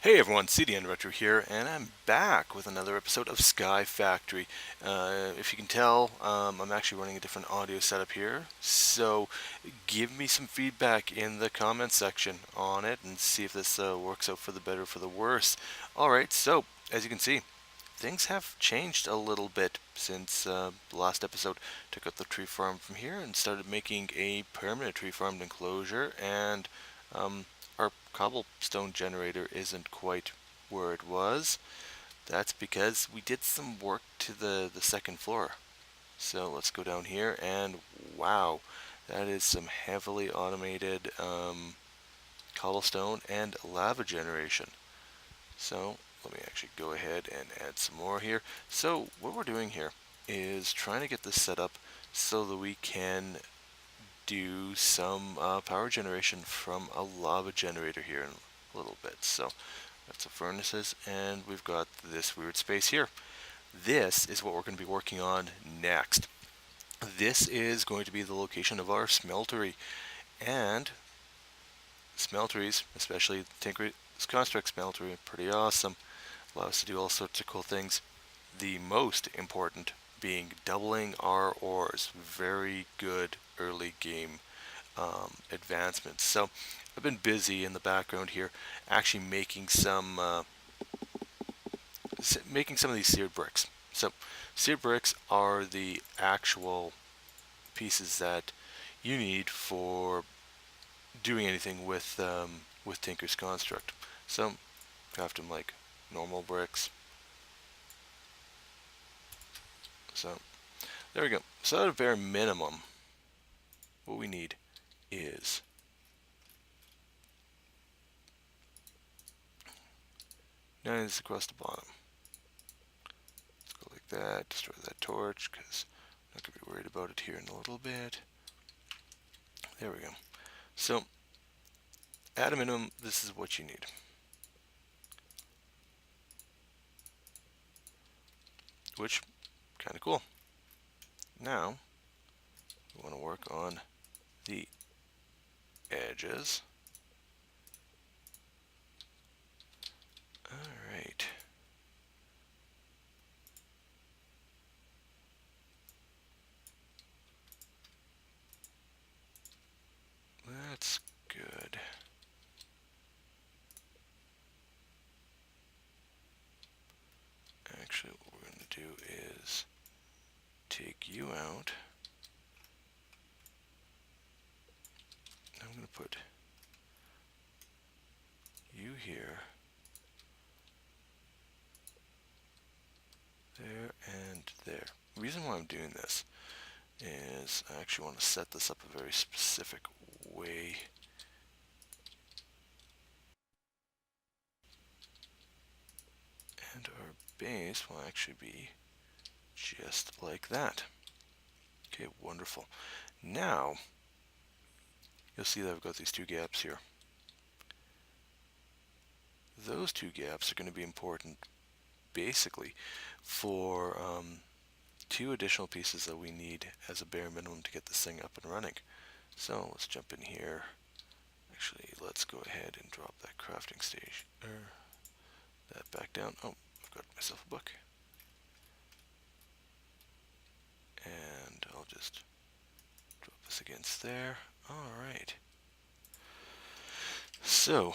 Hey everyone, CDN Retro here, and I'm back with another episode of Sky Factory. If you can tell, I'm actually running a different audio setup here, so give me some feedback in the comments section on it and see if this works out for the better or for the worse. Alright, so as you can see, things have changed a little bit since the last episode. Took out the tree farm from here and started making a permanent tree farmed enclosure, and um, our cobblestone generator isn't quite where it was. That's because we did some work to the second floor. So let's go down here, and wow, that is some heavily automated cobblestone and lava generation. So let me actually go ahead and add some more here. So what we're doing here is trying to get this set up so that we can do some power generation from a lava generator here in a little bit. So that's the furnaces, and we've got this weird space here. This is what we're going to be working on next. This is going to be the location of our smeltery, and smelteries, especially Tinker's Construct smeltery, are pretty awesome. Allow us to do all sorts of cool things. The most important being doubling our ores. Very good early game advancements. So I've been busy in the background here, actually making some of these seared bricks. So seared bricks are the actual pieces that you need for doing anything with Tinker's Construct. So craft them like normal bricks. So there we go. So at a bare minimum, what we need is 9 across the bottom. Let's go like that. Destroy that torch because I'm not going to be worried about it here in a little bit. There we go. So at a minimum, this is what you need. Which, kind of cool. Now, we want to work on the edges. Alright. That's good. Actually, what we're going to do is take you out. I'm going to put you here, there, and there. The reason why I'm doing this is I actually want to set this up a very specific way. And our base will actually be just like that. Okay, wonderful. Now, you'll see that I've got these two gaps here. Those two gaps are going to be important basically for two additional pieces that we need as a bare minimum to get this thing up and running. So let's jump in here. Actually, let's go ahead and drop that crafting stage, that back down. Oh, I've got myself a book. And I'll just drop this against there. Alright. So,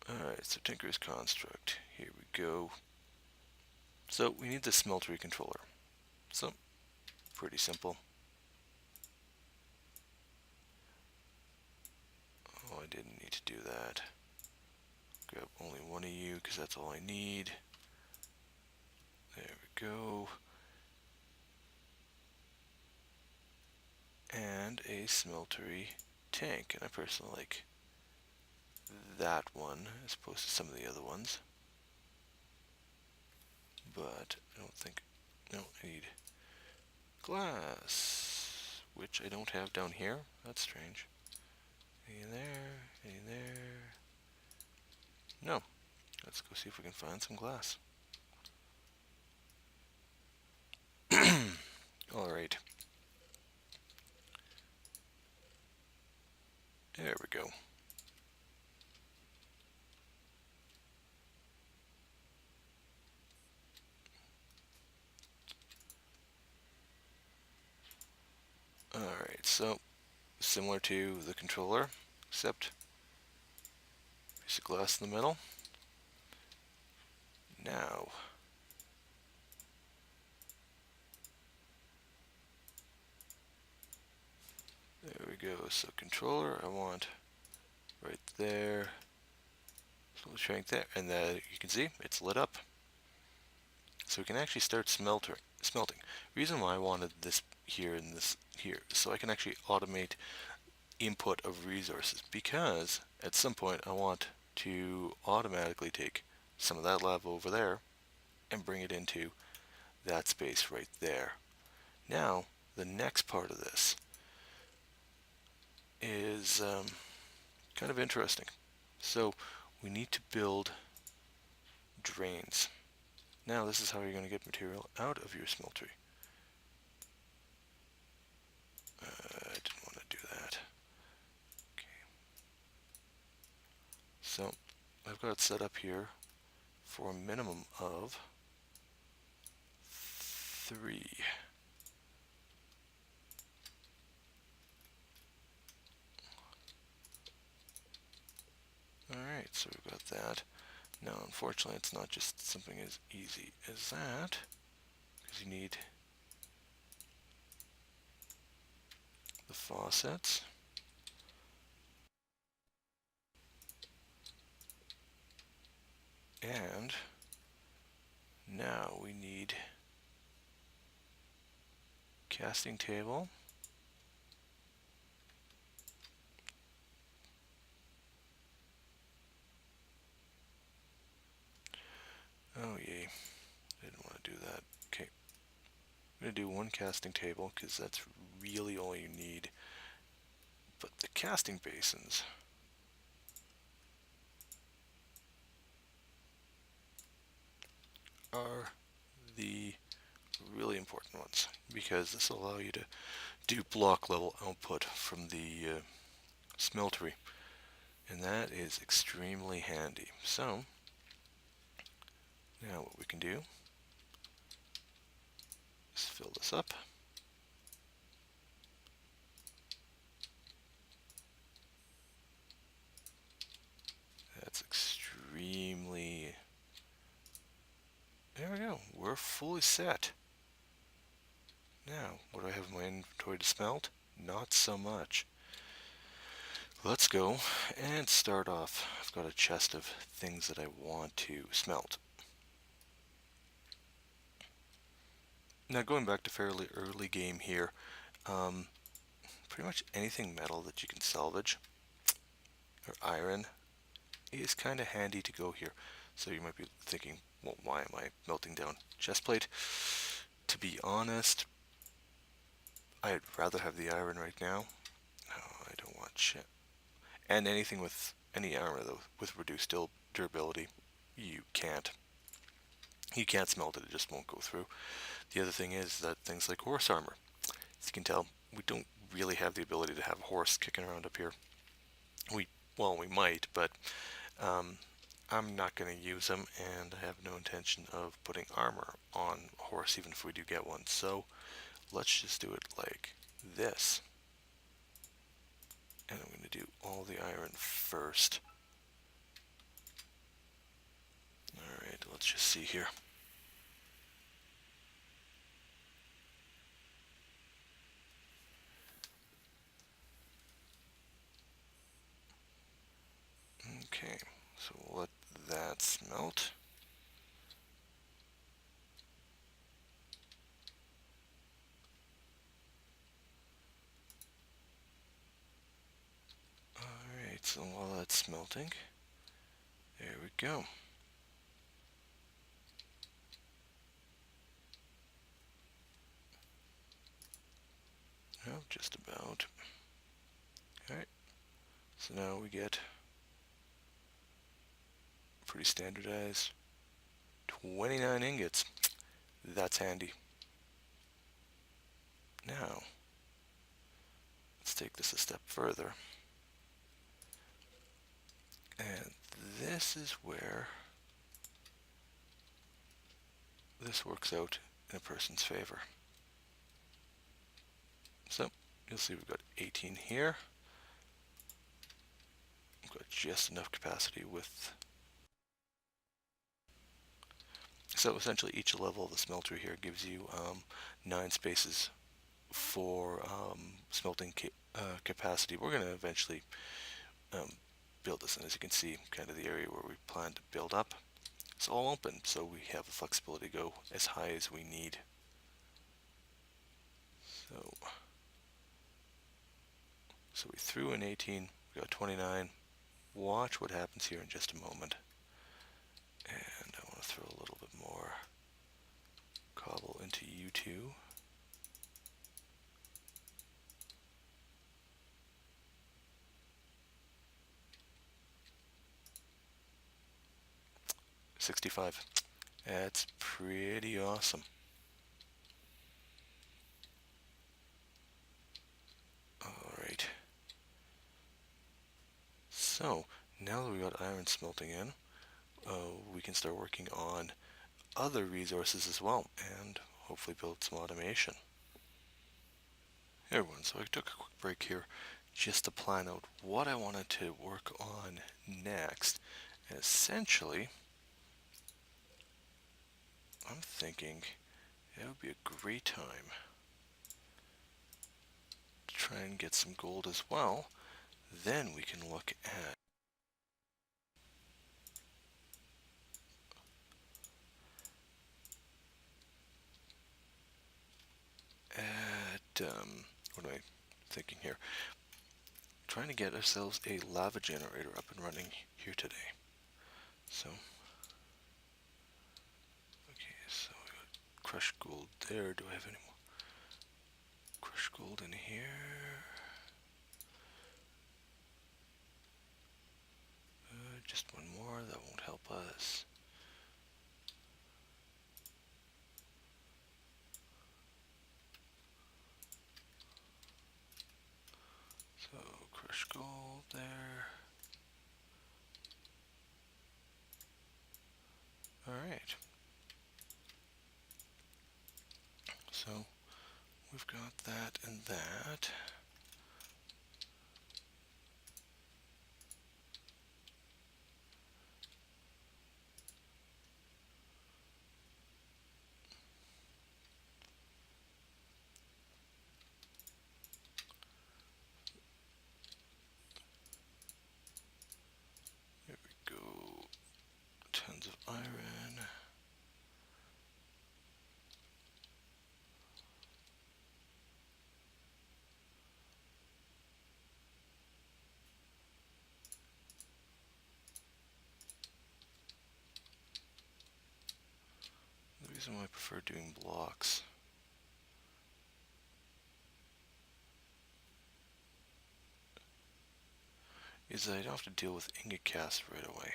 alright, so Tinker's Construct. Here we go. So, we need the smeltery controller. So, pretty simple. Oh, I didn't need to do that. Grab only one of you because that's all I need. There we go. And a smeltery tank. And I personally like that one as opposed to some of the other ones. But I don't think... No, I need glass, which I don't have down here. That's strange. Any in there? Any in there? No. Let's go see if we can find some glass. Alright. so similar to the controller, except piece of glass in the middle. Now, there we go. So controller, I want right there. So we'll shrink there, and then you can see it's lit up. So we can actually start smelting. Reason why I wanted this here and this here, so I can actually automate input of resources, because at some point I want to automatically take some of that lava over there and bring it into that space right there. Now, the next part of this is kind of interesting. So we need to build drains. Now this is how you're going to get material out of your smeltery. I didn't want to do that. Okay. So I've got it set up here for a minimum of 3. Alright, so we've got that. Now unfortunately it's not just something as easy as that, because you need the faucets. And now we need casting table. Oh yay, didn't want to do that. Okay, I'm going to do one casting table because that's really all you need. But the casting basins are the really important ones, because this will allow you to do block level output from the smeltery, and that is extremely handy. So now what we can do is fill this up. That's extremely... There we go. We're fully set. Now, what do I have in my inventory to smelt? Not so much. Let's go and start off. I've got a chest of things that I want to smelt. Now, going back to fairly early game here, pretty much anything metal that you can salvage, or iron, is kind of handy to go here. So you might be thinking, well, why am I melting down chest plate? To be honest, I'd rather have the iron right now. No, I don't want shit. And anything with any armor though, with reduced durability, you can't. You can't smelt it, it just won't go through. The other thing is that things like horse armor, as you can tell, we don't really have the ability to have a horse kicking around up here. We might, but I'm not going to use them, and I have no intention of putting armor on a horse, even if we do get one. So let's just do it like this. And I'm going to do all the iron first. Alright, let's just see here. Okay, so we'll let that smelt. Alright, so while that's smelting, there we go. Oh, just about. Alright, so now we get pretty standardized 29 ingots. That's handy. Now, let's take this a step further. And this is where this works out in a person's favor. So, You'll see we've got 18 here. We've got just enough capacity with... So essentially each level of the smelter here gives you 9 spaces for smelting capacity. We're going to eventually um, build this, and as you can see, kind of the area where we plan to build up, it's all open, so we have the flexibility to go as high as we need. So we threw in 18, we got 29. Watch what happens here in just a moment. And I want to throw a little bit more cobble into you two. 65. That's pretty awesome. Alright. So, now that we got iron smelting in, we can start working on other resources as well, and hopefully build some automation. Hey everyone, so I took a quick break here just to plan out what I wanted to work on next. And essentially, I'm thinking it would be a great time to try and get some gold as well. Then we can look at what am I thinking here? Trying to get ourselves a lava generator up and running here today. So, okay, so we got crushed gold there. Do I have any more crushed gold in here? Just one more, that won't help us. So, crushed gold there. Alright. So, we've got that and that. There we go. Tons of iron. The reason why I prefer doing blocks is that I don't have to deal with ingot cast right away.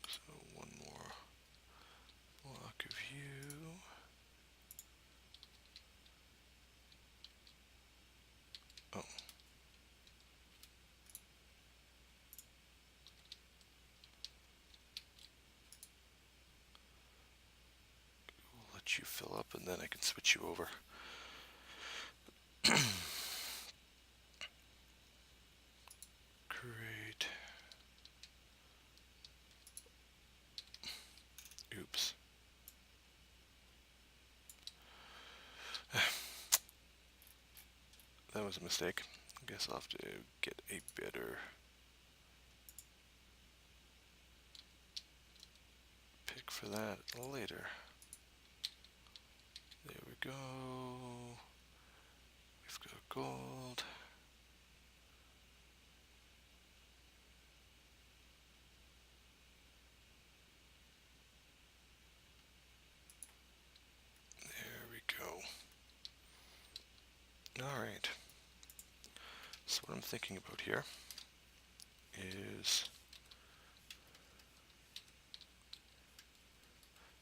So one more block of you. Oh. We'll let you fill up and then I can switch you over. Great. Oops. That was a mistake. I guess I'll have to get a better pick for that later. There we go. We've got gold. There we go. Alright. So what I'm thinking about here is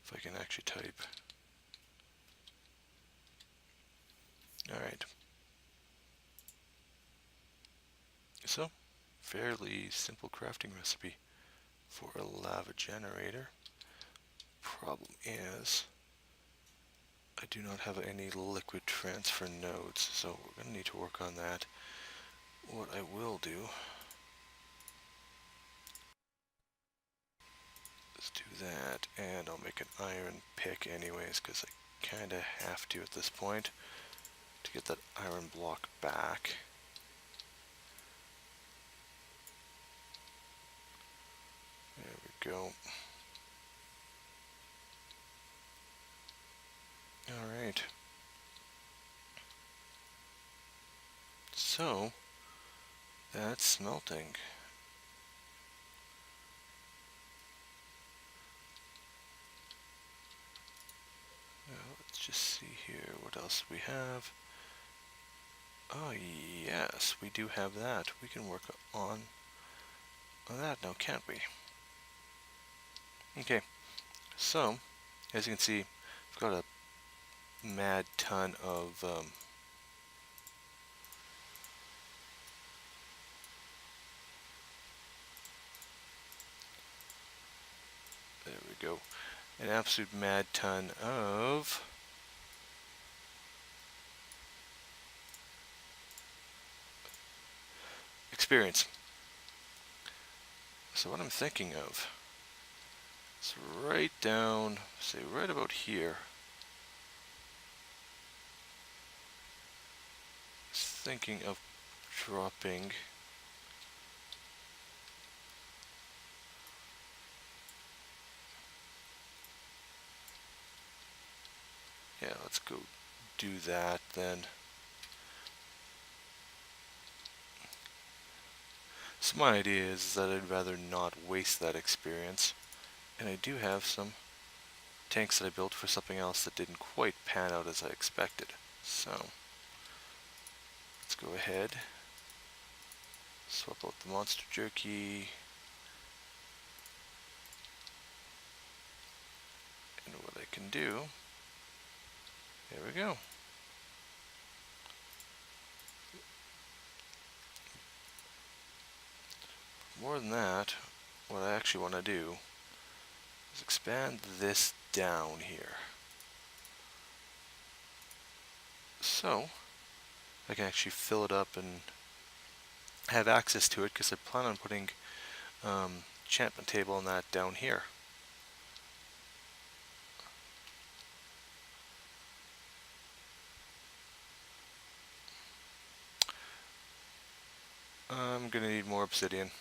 if I can actually type. Alright. So, fairly simple crafting recipe for a lava generator. Problem is, I do not have any liquid transfer nodes, so we're going to need to work on that. What I will do is do that, and I'll make an iron pick anyways, because I kind of have to at this point to get that iron block back. There we go. Alright. So, that's smelting. Now, let's just see here what else we have. Oh yes, we do have that. We can work on that now, can't we? Okay, so, as you can see, I've got a mad ton of there we go, an absolute mad ton of experience. So what I'm thinking of is right down, say right about here, thinking of dropping yeah, let's go do that then. So my idea is that I'd rather not waste that experience, and I do have some tanks that I built for something else that didn't quite pan out as I expected. So let's go ahead, swap out the monster jerky, and what I can do, there we go. More than that, what I actually want to do is expand this down here. So I can actually fill it up and have access to it, because I plan on putting enchantment table on that down here. I'm gonna need more obsidian.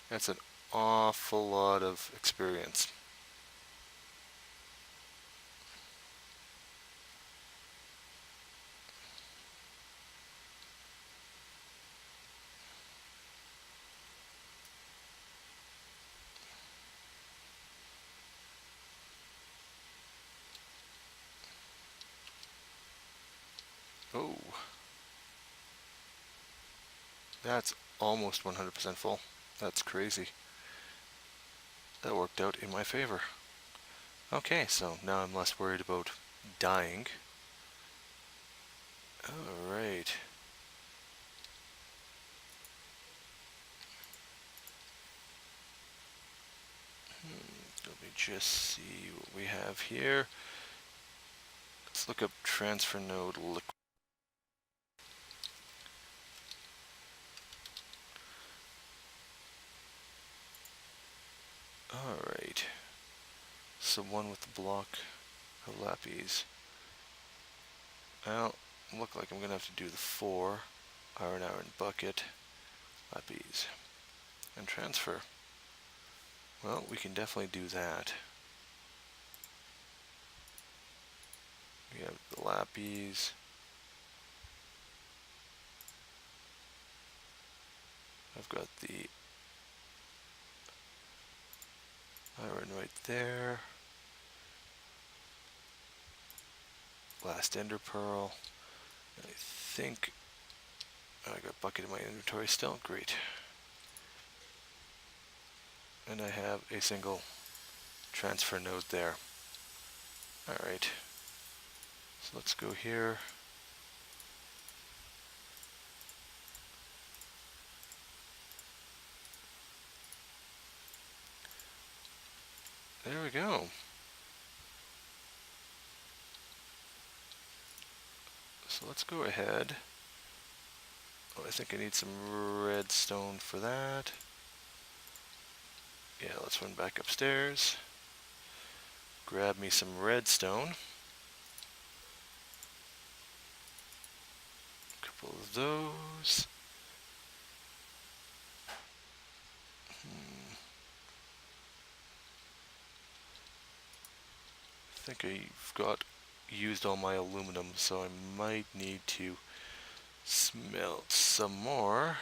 That's an awful lot of experience. Oh, that's almost 100% full. That's crazy. That worked out in my favor. Okay, so now I'm less worried about dying. Alright. Let me just see what we have here. Let's look up transfer node liquid. Alright. So one with the block of lapis. Well, look like I'm gonna have to do the 4 iron bucket, lapis, and transfer. Well, we can definitely do that. We have the lapis. I've got the iron right there. Last ender pearl. I think I got a bucket in my inventory still. Great. And I have a single transfer node there. Alright. So let's go here. There we go. So let's go ahead. Oh, I think I need some redstone for that. Yeah, let's run back upstairs. Grab me some redstone. A couple of those. I think I've got used all my aluminum, so I might need to smelt some more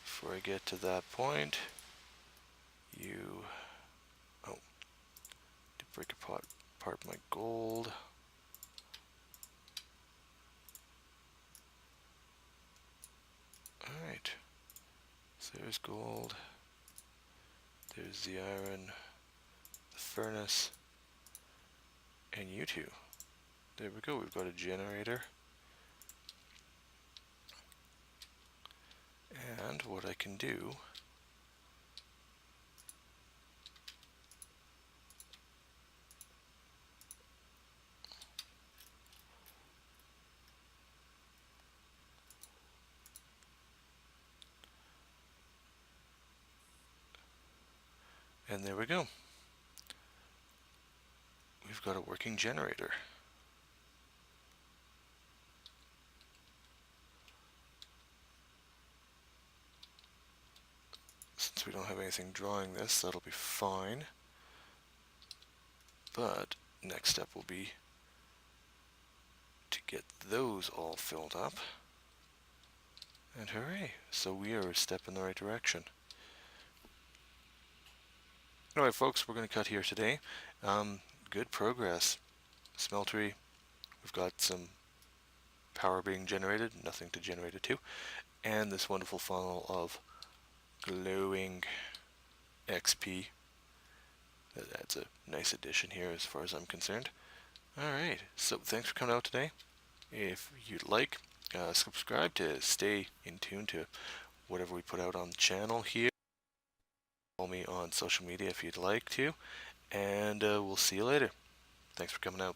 before I get to that point. Oh, to break apart my gold. Alright, so there's gold, there's the iron, the furnace, and you two. There we go, we've got a generator. And what I can do and there we go. We've got a working generator. Since we don't have anything drawing this, that'll be fine. But next step will be to get those all filled up. And hooray! So we are a step in the right direction. Alright folks, we're going to cut here today. Good progress. Smeltery, we've got some power being generated, nothing to generate it to. And this wonderful funnel of glowing XP. That's a nice addition here as far as I'm concerned. Alright, so thanks for coming out today. If you'd like, subscribe to stay in tune to whatever we put out on the channel here. Follow me on social media if you'd like to. And we'll see you later. Thanks for coming out.